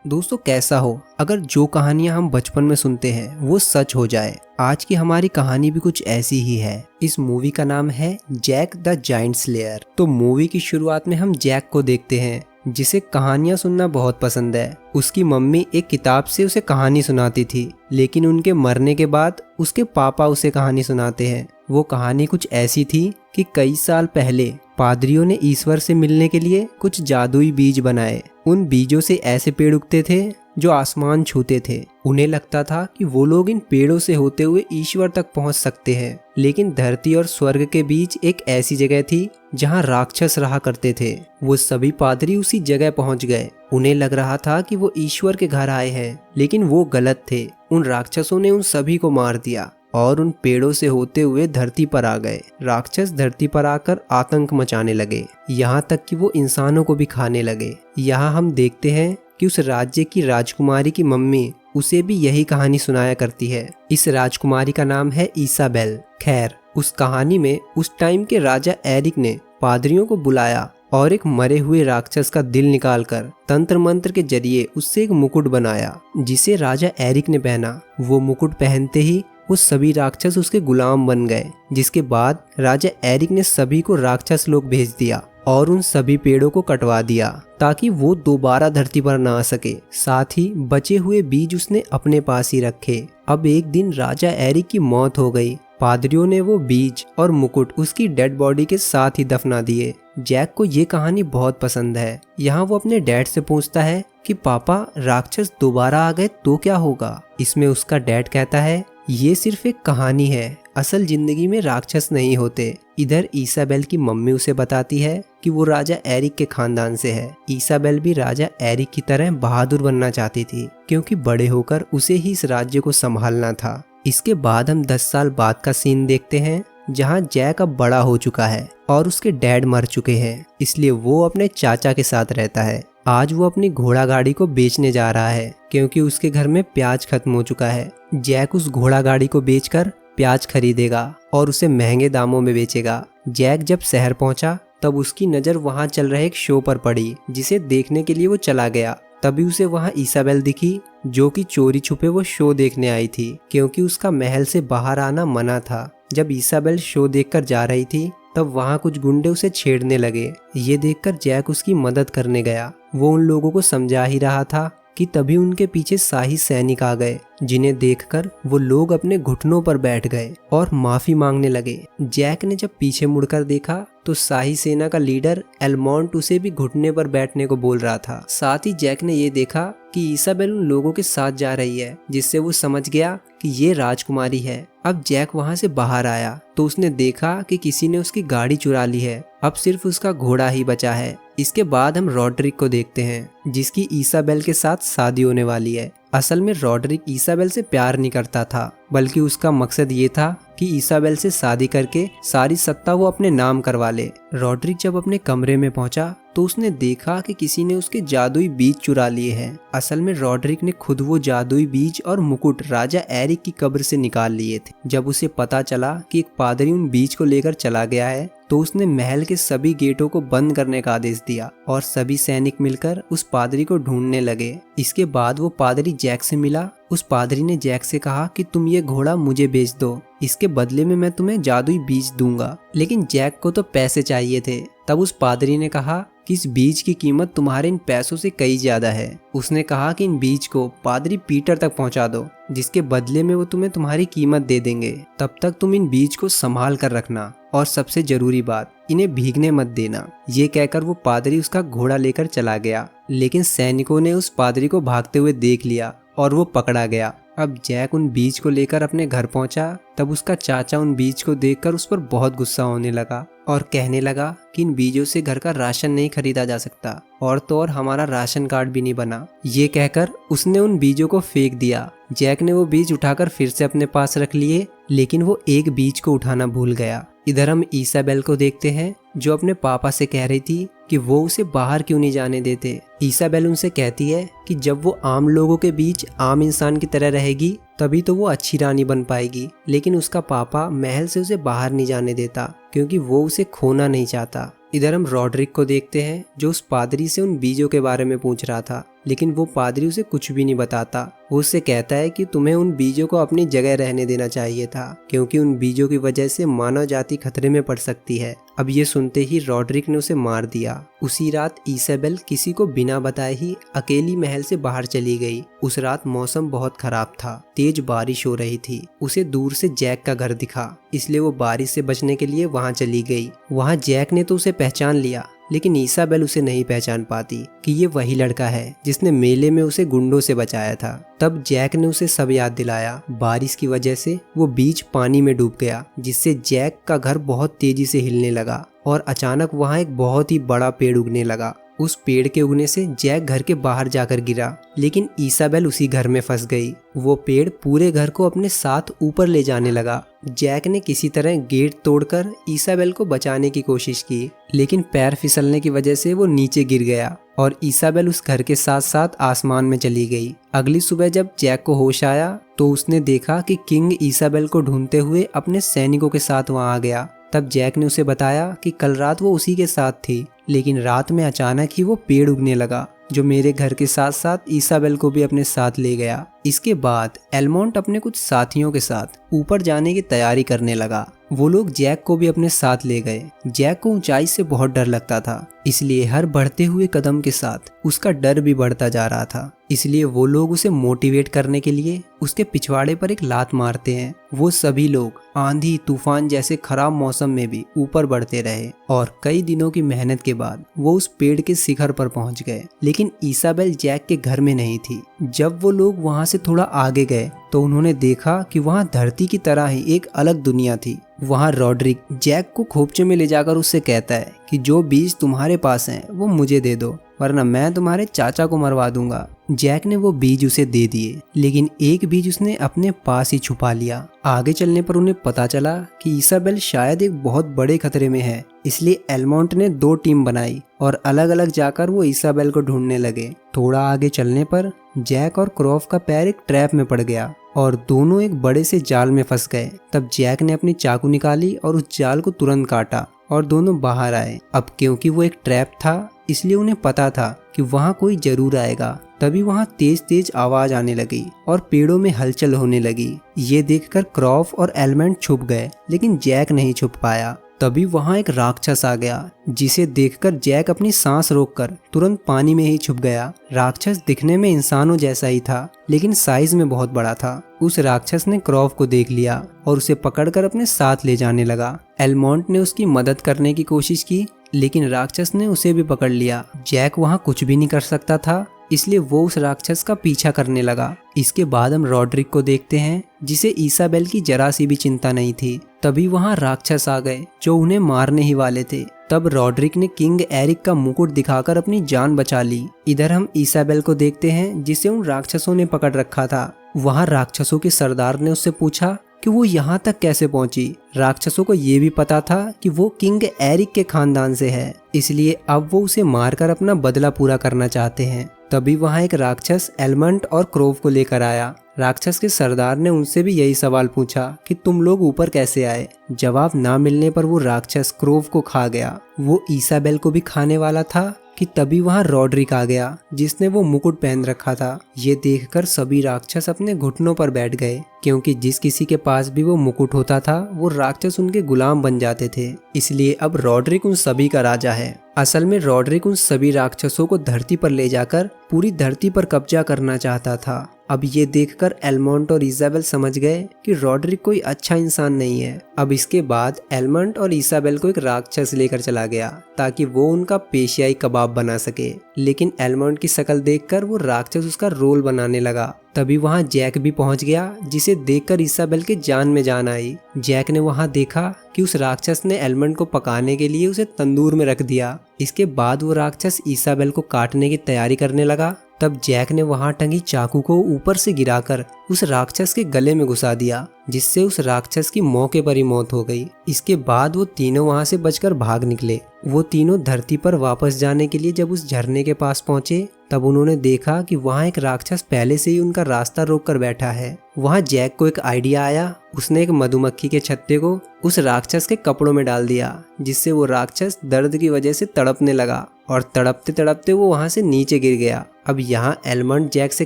दोस्तों कैसा हो अगर जो कहानियां हम बचपन में सुनते हैं वो सच हो जाए। आज की हमारी कहानी भी कुछ ऐसी ही है। इस मूवी का नाम है जैक द जायंट स्लेयर। तो मूवी की शुरुआत में हम जैक को देखते हैं जिसे कहानियां सुनना बहुत पसंद है। उसकी मम्मी एक किताब से उसे कहानी सुनाती थी, लेकिन उनके मरने के बाद उसके पापा उसे कहानी सुनाते हैं। वो कहानी कुछ ऐसी थी कि कई साल पहले पादरियों ने ईश्वर से मिलने के लिए कुछ जादुई बीज बनाए। उन बीजों से ऐसे पेड़ उगते थे जो आसमान छूते थे। उन्हें लगता था कि वो लोग इन पेड़ों से होते हुए ईश्वर तक पहुंच सकते हैं। लेकिन धरती और स्वर्ग के बीच एक ऐसी जगह थी जहां राक्षस रहा करते थे। वो सभी पादरी उसी जगह पहुंच गए। उन्हें लग रहा था कि वो ईश्वर के घर आए हैं, लेकिन वो गलत थे। उन राक्षसों ने उन सभी को मार दिया और उन पेड़ों से होते हुए धरती पर आ गए। राक्षस धरती पर आकर आतंक मचाने लगे, यहाँ तक कि वो इंसानों को भी खाने लगे। यहाँ हम देखते हैं कि उस राज्य की राजकुमारी की मम्मी उसे भी यही कहानी सुनाया करती है। इस राजकुमारी का नाम है इसाबेल। खैर, उस कहानी में उस टाइम के राजा एरिक ने पादरियों को बुलाया और एक मरे हुए राक्षस का दिल निकालकर तंत्र मंत्र के जरिए उससे एक मुकुट बनाया, जिसे राजा एरिक ने पहना। वो मुकुट पहनते ही वो सभी राक्षस उसके गुलाम बन गए। जिसके बाद राजा एरिक ने सभी को राक्षस लोग भेज दिया और उन सभी पेड़ों को कटवा दिया ताकि वो दोबारा धरती पर ना आ सके। साथ ही बचे हुए बीज उसने अपने पास ही रखे। अब एक दिन राजा एरिक की मौत हो गई। पादरियों ने वो बीज और मुकुट उसकी डेड बॉडी के साथ ही दफना दिए। जैक को ये कहानी बहुत पसंद है। यहाँ वो अपने डैड से पूछता है कि पापा, राक्षस दोबारा आ गए तो क्या होगा। इसमें उसका डैड कहता है, ये सिर्फ एक कहानी है, असल जिंदगी में राक्षस नहीं होते। इधर इसाबेल की मम्मी उसे बताती है कि वो राजा एरिक के खानदान से है। इसाबेल भी राजा एरिक की तरह बहादुर बनना चाहती थी, क्योंकि बड़े होकर उसे ही इस राज्य को संभालना था। इसके बाद हम 10 साल बाद का सीन देखते हैं, जहाँ जैक अब बड़ा हो चुका है और उसके डैड मर चुके हैं, इसलिए वो अपने चाचा के साथ रहता है। आज वो अपनी घोड़ा गाड़ी को बेचने जा रहा है, क्योंकि उसके घर में प्याज खत्म हो चुका है। जैक उस घोड़ा गाड़ी को बेचकर प्याज खरीदेगा और उसे महंगे दामों में बेचेगा। जैक जब शहर पहुंचा तब उसकी नज़र वहां चल रहे एक शो पर पड़ी, जिसे देखने के लिए वो चला गया। तभी उसे वहां इसाबेल दिखी, जो कि चोरी छुपे वो शो देखने आई थी, क्योंकि उसका महल से बाहर आना मना था। जब इसाबेल शो देखकर जा रही थी तब वहाँ कुछ गुंडे उसे छेड़ने लगे। ये देखकर जैक उसकी मदद करने गया। वो उन लोगों को समझा ही रहा था कि तभी उनके पीछे शाही सैनिक आ गए, जिन्हें देखकर वो लोग अपने घुटनों पर बैठ गए और माफी मांगने लगे। जैक ने जब पीछे मुड़कर देखा तो शाही सेना का लीडर एलमोंट उसे भी घुटने पर बैठने को बोल रहा था। साथ ही जैक ने ये देखा कि इसाबेल उन लोगों के साथ जा रही है, जिससे वो समझ गया कि ये राजकुमारी है। अब जैक वहां से बाहर आया तो उसने देखा कि किसी ने उसकी गाड़ी चुरा ली है। अब सिर्फ उसका घोड़ा ही बचा है। इसके बाद हम रॉड्रिक को देखते हैं, जिसकी इसाबेल के साथ शादी होने वाली है। असल में रॉड्रिक इसाबेल से प्यार नहीं करता था, बल्कि उसका मकसद ये था कि इसाबेल से शादी करके सारी सत्ता वो अपने नाम करवा ले। रॉड्रिक जब अपने कमरे में पहुंचा तो उसने देखा कि किसी ने उसके जादुई बीज चुरा लिए हैं। असल में रॉड्रिक ने खुद वो जादुई बीज और मुकुट राजा एरिक की कब्र से निकाल लिए थे। जब उसे पता चला कि एक पादरी उन बीज को लेकर चला गया है तो उसने महल के सभी गेटों को बंद करने का आदेश दिया और सभी सैनिक मिलकर उस पादरी को ढूंढने लगे। इसके बाद वो पादरी जैक से मिला। उस पादरी ने जैक से कहा कि तुम ये घोड़ा मुझे बेच दो, इसके बदले में मैं तुम्हें जादुई बीज दूंगा। लेकिन जैक को तो पैसे चाहिए थे। तब उस पादरी ने कहा कि इस बीज की कीमत तुम्हारे इन पैसों से कई ज्यादा है। उसने कहा कि इन बीज को पादरी पीटर तक पहुंचा दो, जिसके बदले में वो तुम्हें तुम्हारी कीमत दे देंगे। तब तक तुम इन बीज को संभाल कर रखना और सबसे जरूरी बात, इन्हें भीगने मत देना। ये कहकर वो पादरी उसका घोड़ा लेकर चला गया। लेकिन सैनिकों ने उस पादरी को भागते हुए देख लिया और वो पकड़ा गया। अब जैक उन बीज को लेकर अपने घर पहुंचा। तब उसका चाचा उन बीज को देखकर उस पर बहुत गुस्सा होने लगा और कहने लगा कि इन बीजों से घर का राशन नहीं खरीदा जा सकता, और तो और हमारा राशन कार्ड भी नहीं बना। ये कहकर उसने उन बीजों को फेंक दिया। जैक ने वो बीज उठाकर फिर से अपने पास रख लिए, लेकिन वो एक बीज को उठाना भूल गया। इधर हम इसाबेल को देखते हैं, जो अपने पापा से कह रही थी कि वो उसे बाहर क्यों नहीं जाने देते। इसाबेल उनसे कहती है कि जब वो आम लोगों के बीच आम इंसान की तरह रहेगी तभी तो वो अच्छी रानी बन पाएगी। लेकिन उसका पापा महल से उसे बाहर नहीं जाने देता, क्योंकि वो उसे खोना नहीं चाहता। इधर हम रॉड्रिक को देखते हैं, जो उस पादरी से उन बीजों के बारे में पूछ रहा था। लेकिन वो पादरी उसे कुछ भी नहीं बताता। वो उससे कहता है कि तुम्हें उन बीजों को अपनी जगह रहने देना चाहिए था, क्योंकि उन बीजों की वजह से मानव जाति खतरे में पड़ सकती है। अब ये सुनते ही रॉड्रिक ने उसे मार दिया। उसी रात इसाबेल किसी को बिना बताए ही अकेली महल से बाहर चली गई। उस रात मौसम बहुत खराब था, तेज बारिश हो रही थी। उसे दूर से जैक का घर दिखा, इसलिए वो बारिश से बचने के लिए वहां चली गई। वहां जैक ने तो उसे पहचान लिया, लेकिन इसाबेल उसे नहीं पहचान पाती कि ये वही लड़का है जिसने मेले में उसे गुंडों से बचाया था। तब जैक ने उसे सब याद दिलाया। बारिश की वजह से वो बीज पानी में डूब गया, जिससे जैक का घर बहुत तेजी से हिलने लगा और अचानक वहाँ एक बहुत ही बड़ा पेड़ उगने लगा। उस पेड़ के उगने से जैक घर के बाहर जाकर गिरा, लेकिन इसाबेल उसी घर में फंस गई। वो पेड़ पूरे घर को अपने साथ ऊपर ले जाने लगा। जैक ने किसी तरह गेट तोड़कर इसाबेल को बचाने की कोशिश की, लेकिन पैर फिसलने की वजह से वो नीचे गिर गया और इसाबेल उस घर के साथ साथ आसमान में चली गई। अगली सुबह जब जैक को होश आया तो उसने देखा कि किंग इसाबेल को ढूंढते हुए अपने सैनिकों के साथ वहां आ गया। तब जैक ने उसे बताया कि कल रात वो उसी के साथ थी, लेकिन रात में अचानक ही वो पेड़ उगने लगा, जो मेरे घर के साथ साथ इसाबेल को भी अपने साथ ले गया। इसके बाद एलमोंट अपने कुछ साथियों के साथ ऊपर जाने की तैयारी करने लगा। वो लोग जैक को भी अपने साथ ले गए। जैक को ऊंचाई से बहुत डर लगता था, इसलिए हर बढ़ते हुए कदम के साथ उसका डर भी बढ़ता जा रहा था। इसलिए वो लोग उसे मोटिवेट करने के लिए उसके पिछवाड़े पर एक लात मारते हैं। वो सभी लोग आंधी तूफान जैसे खराब मौसम में भी ऊपर बढ़ते रहे और कई दिनों की मेहनत के बाद वो उस पेड़ के शिखर पर पहुंच गए। लेकिन इसाबेल जैक के घर में नहीं थी। जब वो लोग वहां से थोड़ा आगे गए तो उन्होंने देखा कि वहां धरती की तरह ही एक अलग दुनिया थी। वहां रॉड्रिक जैक को खोपचे में ले जाकर उससे कहता है कि जो बीज तुम्हारे पास हैं वो मुझे दे दो, वरना मैं तुम्हारे चाचा को मरवा दूंगा। जैक ने वो बीज उसे दे दिए, लेकिन एक बीज उसने अपने पास ही छुपा लिया। आगे चलने पर उन्हें पता चला कि इसाबेल शायद एक बहुत बड़े खतरे में है, इसलिए एलमोंट ने 2 टीम बनाई और अलग अलग जाकर वो इसाबेल को ढूंढने लगे। थोड़ा आगे चलने पर जैक और क्रॉफ का पैर एक ट्रैप में पड़ गया और दोनों एक बड़े से जाल में फंस गए। तब जैक ने अपनी चाकू निकाली और उस जाल को तुरंत काटा और दोनों बाहर आए। अब क्योंकि वो एक ट्रैप था, इसलिए उन्हें पता था कि वहाँ कोई जरूर आएगा। तभी वहाँ तेज तेज आवाज आने लगी और पेड़ों में हलचल होने लगी। ये देखकर क्रॉफ और एलमोंट छुप गए, लेकिन जैक नहीं छुप पाया। तभी वहाँ एक राक्षस आ गया, जिसे देखकर जैक अपनी सांस रोककर तुरंत पानी में ही छुप गया। राक्षस दिखने में इंसानों जैसा ही था, लेकिन साइज में बहुत बड़ा था। उस राक्षस ने क्रॉफ को देख लिया और उसे पकड़कर अपने साथ ले जाने लगा। एलमोंट ने उसकी मदद करने की कोशिश की, लेकिन राक्षस ने उसे भी पकड़ लिया। जैक वहाँ कुछ भी नहीं कर सकता था, इसलिए वो उस राक्षस का पीछा करने लगा। इसके बाद हम रॉड्रिक को देखते हैं, जिसे इसाबेल की जरा सी भी चिंता नहीं थी। तभी वहाँ राक्षस आ गए जो उन्हें मारने ही वाले थे। तब रॉड्रिक ने किंग एरिक का मुकुट दिखाकर अपनी जान बचा ली। इधर हम इसाबेल को देखते हैं, जिसे उन राक्षसों ने पकड़ रखा था। वहाँ राक्षसों के सरदार ने उससे पूछा कि वो यहाँ तक कैसे पहुंची। राक्षसों को ये भी पता था कि वो किंग एरिक के खानदान से है, इसलिए अब वो उसे मारकर अपना बदला पूरा करना चाहते हैं। तभी वहाँ एक राक्षस एलमोंट और क्रोव को लेकर आया। राक्षस के सरदार ने उनसे भी यही सवाल पूछा कि तुम लोग ऊपर कैसे आए। जवाब ना मिलने पर वो राक्षस क्रोव को खा गया। वो इसाबेल को भी खाने वाला था कि तभी वहाँ रॉड्रिक आ गया, जिसने वो मुकुट पहन रखा था। ये देखकर सभी राक्षस अपने घुटनों पर बैठ गए, क्योंकि जिस किसी के पास भी वो मुकुट होता था वो राक्षस उनके गुलाम बन जाते थे। इसलिए अब रॉड्रिक उन सभी का राजा है। असल में रॉड्रिक उन सभी राक्षसों को धरती पर ले जाकर पूरी धरती पर कब्जा करना चाहता था। अब ये देखकर एलमोंट और इसाबेल समझ गए कि रॉड्रिक कोई अच्छा इंसान नहीं है। अब इसके बाद एलमोंट और इसाबेल को एक राक्षस लेकर चला गया ताकि वो उनका पेशियाई कबाब बना सके। लेकिन एलमोंट की शक्ल देखकर वो राक्षस उसका रोल बनाने लगा। तभी वहाँ जैक भी पहुंच गया, जिसे देखकर इसाबेल के जान में जान आई। जैक ने वहाँ देखा कि उस राक्षस ने एलमोंट को पकाने के लिए उसे तंदूर में रख दिया। इसके बाद वो राक्षस इसाबेल को काटने की तैयारी करने लगा। तब जैक ने वहां टंगी चाकू को ऊपर से गिराकर उस राक्षस के गले में घुसा दिया, जिससे उस राक्षस की मौके पर ही मौत हो गई। इसके बाद वो तीनों वहां से बचकर भाग निकले। वो तीनों धरती पर वापस जाने के लिए जब उस झरने के पास पहुंचे, तब उन्होंने देखा कि वहां एक राक्षस पहले से ही उनका रास्ता रोक कर बैठा है। वहां जैक को एक आइडिया आया। उसने एक मधुमक्खी के छत्ते को उस राक्षस के कपड़ों में डाल दिया, जिससे वो राक्षस दर्द की वजह से तड़पने लगा और तड़पते तड़पते वो वहां से नीचे गिर गया। अब यहाँ एलमंड जैक से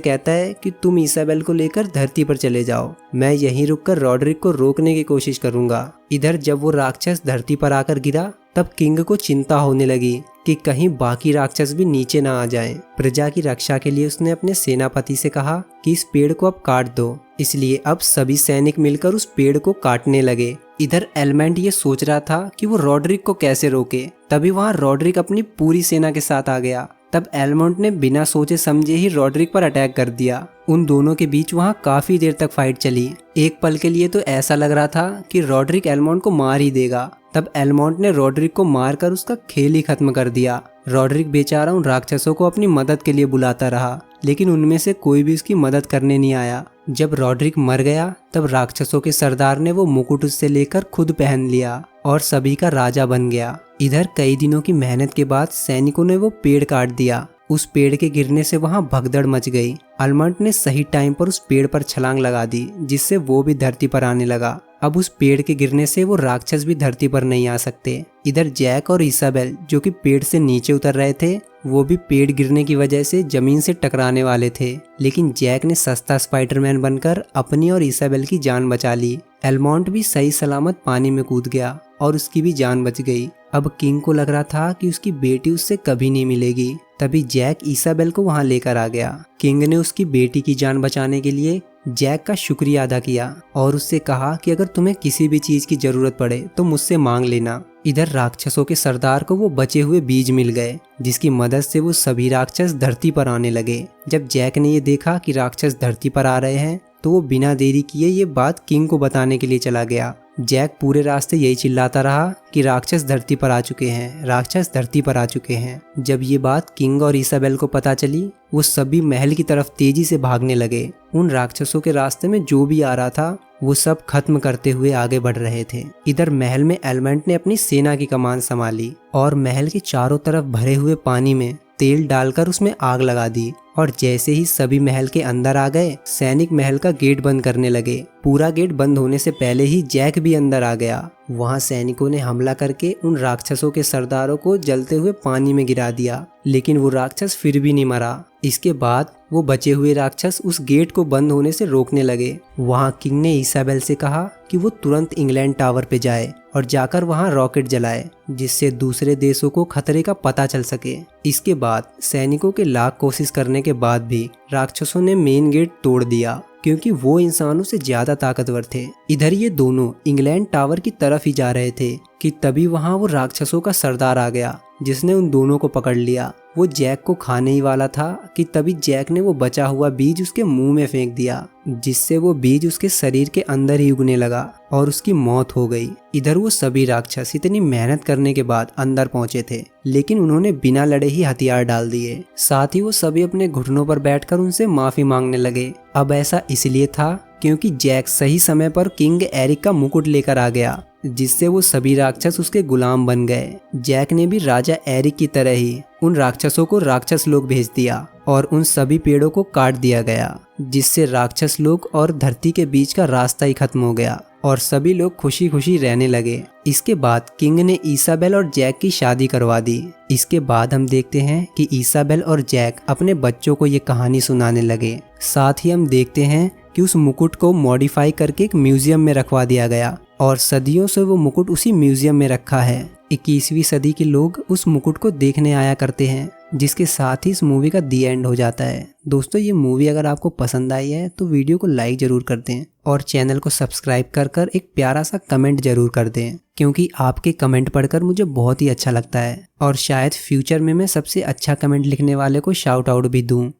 कहता है कि तुम इसाबेल को लेकर धरती पर चले जाओ, मैं यहीं रुककर रॉड्रिक को रोकने की कोशिश करूंगा। इधर जब वो राक्षस धरती पर आकर गिरा तब किंग को चिंता होने लगी कि कहीं बाकी राक्षस भी नीचे ना आ जाएं। प्रजा की रक्षा के लिए उसने अपने सेनापति से कहा कि इस पेड़ को अब काट दो। इसलिए अब सभी सैनिक मिलकर उस पेड़ को काटने लगे। इधर एलमंड ये सोच रहा था कि वो रॉड्रिक को कैसे रोके। तभी वहाँ रॉड्रिक अपनी पूरी सेना के साथ आ गया। तब एलमंड ने बिना सोचे समझे ही रॉड्रिक पर अटैक कर दिया। उन दोनों के बीच वहाँ काफी देर तक फाइट चली। एक पल के लिए तो ऐसा लग रहा था कि रॉड्रिक एलमंड को मार ही देगा। तब एलमंड ने रॉड्रिक को मारकर उसका खेल ही खत्म कर दिया। रॉड्रिक बेचारा उन राक्षसों को अपनी मदद के लिए बुलाता रहा, लेकिन उनमें से कोई भी उसकी मदद करने नहीं आया। जब रॉड्रिक मर गया तब राक्षसों के सरदार ने वो मुकुट उससे लेकर खुद पहन लिया और सभी का राजा बन गया। इधर कई दिनों की मेहनत के बाद सैनिकों ने वो पेड़ काट दिया। उस पेड़ के गिरने से वहाँ भगदड़ मच गई। एलमंड ने सही टाइम पर उस पेड़ पर छलांग लगा दी, जिससे वो भी धरती पर आने लगा। अब उस पेड़ के गिरने से वो राक्षस भी धरती पर नहीं आ सकते। इधर जैक और इसाबेल जो कि पेड़ से नीचे उतर रहे थे, वो भी पेड़ गिरने की वजह से जमीन से टकराने वाले थे, लेकिन जैक ने सस्ता स्पाइडरमैन बनकर अपनी और इसाबेल की जान बचा ली। एलमंड भी सही सलामत पानी में कूद गया और उसकी भी जान बच गई। अब किंग को लग रहा था कि उसकी बेटी उससे कभी नहीं मिलेगी। तभी जैक इसाबेल को वहां लेकर आ गया। किंग ने उसकी बेटी की जान बचाने के लिए जैक का शुक्रिया अदा किया और उससे कहा कि अगर तुम्हें किसी भी चीज की जरूरत पड़े तो मुझसे मांग लेना। इधर राक्षसों के सरदार को वो बचे हुए बीज मिल गए, जिसकी मदद से वो सभी राक्षस धरती पर आने लगे। जब जैक ने ये देखा कि राक्षस धरती पर आ रहे हैं तो वो बिना देरी किए ये बात किंग को बताने के लिए चला गया। जैक पूरे रास्ते यही चिल्लाता रहा कि राक्षस धरती पर आ चुके हैं, राक्षस धरती पर आ चुके हैं। जब ये बात किंग और इसाबेल को पता चली, वो सभी महल की तरफ तेजी से भागने लगे। उन राक्षसों के रास्ते में जो भी आ रहा था वो सब खत्म करते हुए आगे बढ़ रहे थे। इधर महल में एलमंड ने अपनी सेना की कमान संभाली और महल के चारों तरफ भरे हुए पानी में तेल डालकर उसमें आग लगा दी। और जैसे ही सभी महल के अंदर आ गए, सैनिक महल का गेट बंद करने लगे। पूरा गेट बंद होने से पहले ही जैक भी अंदर आ गया। वहां सैनिकों ने हमला करके उन राक्षसों के सरदारों को जलते हुए पानी में गिरा दिया, लेकिन वो राक्षस फिर भी नहीं मरा। इसके बाद वो बचे हुए राक्षस उस गेट को बंद होने से रोकने लगे। वहां किंग ने इसाबेल से कहा कि वो तुरंत इंग्लैंड टावर पे जाए और जाकर वहां रॉकेट जलाए, जिससे दूसरे देशों को खतरे का पता चल सके। इसके बाद सैनिकों के लाख कोशिश करने के बाद भी राक्षसों ने मेन गेट तोड़ दिया, क्योंकि वो इंसानों से ज्यादा ताकतवर थे। इधर ये दोनों इंग्लैंड टावर की तरफ ही जा रहे थे कि तभी वहां वो राक्षसों का सरदार आ गया, जिसने उन दोनों को पकड़ लिया। वो जैक को खाने ही वाला था कि तभी जैक ने वो बचा हुआ बीज उसके मुंह में फेंक दिया, जिससे वो बीज उसके शरीर के अंदर ही उगने लगा और उसकी मौत हो गई। इधर वो सभी राक्षस इतनी मेहनत करने के बाद अंदर पहुंचे थे, लेकिन उन्होंने बिना लड़े ही हथियार डाल दिए। साथ ही वो सभी अपने घुटनों पर बैठकर उनसे माफी मांगने लगे। अब ऐसा इसलिए था क्योंकि जैक सही समय पर किंग एरिक का मुकुट लेकर आ गया, जिससे वो सभी राक्षस उसके गुलाम बन गए। जैक ने भी राजा एरिक की तरह ही उन राक्षसों को राक्षस लोग भेज दिया और उन सभी पेड़ों को काट दिया गया, जिससे राक्षस लोग और धरती के बीच का रास्ता ही खत्म हो गया और सभी लोग खुशी खुशी रहने लगे। इसके बाद किंग ने इसाबेल और जैक की शादी करवा दी। इसके बाद हम देखते हैं कि इसाबेल और जैक अपने बच्चों को ये कहानी सुनाने लगे। साथ ही हम देखते हैं कि उस मुकुट को मॉडिफाई करके एक म्यूजियम में रखवा दिया गया और सदियों से वो मुकुट उसी म्यूजियम में रखा है। 21वीं सदी के लोग उस मुकुट को देखने आया करते हैं, जिसके साथ ही इस मूवी का दी एंड हो जाता है। दोस्तों, ये मूवी अगर आपको पसंद आई है तो वीडियो को लाइक जरूर कर दें और चैनल को सब्सक्राइब कर एक प्यारा सा कमेंट जरूर कर दें, क्योंकि आपके कमेंट पढ़कर मुझे बहुत ही अच्छा लगता है और शायद फ्यूचर में मैं सबसे अच्छा कमेंट लिखने वाले को शाउट आउट भी दूं।